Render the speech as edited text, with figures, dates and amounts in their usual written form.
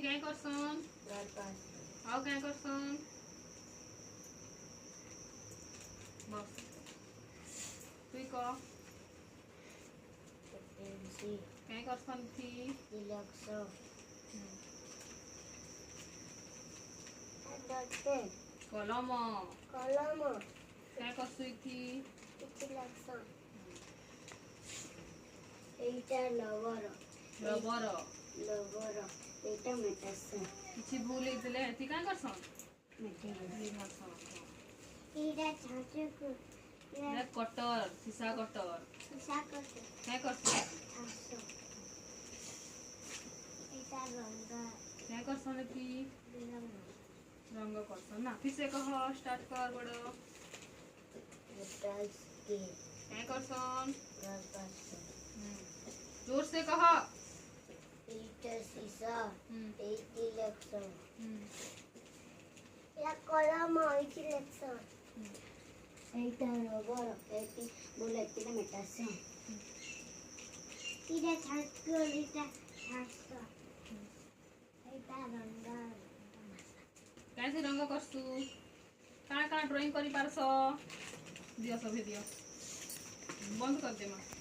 क्या करसन आओ क्या करसन बस तुई कह क्या करसन थी कलम क्या करसुई थी रबर किसी भूल इतले थी क्या करसन कटर शीशा कटर क्या करसन क्या करसन थी रंग करसन ना फिर से कह स्टार्ट कर बड़ो क्या करसन जोर से कह कलम এইটা রবার এটি বলে কিনা মেটাছে এটা ছাড়কো এটা ছাড়কো এইটা রঙ कैसे रंग करसु काना काना ड्राइंग करी पारस दियो सभी दियो बंद कर दे मां।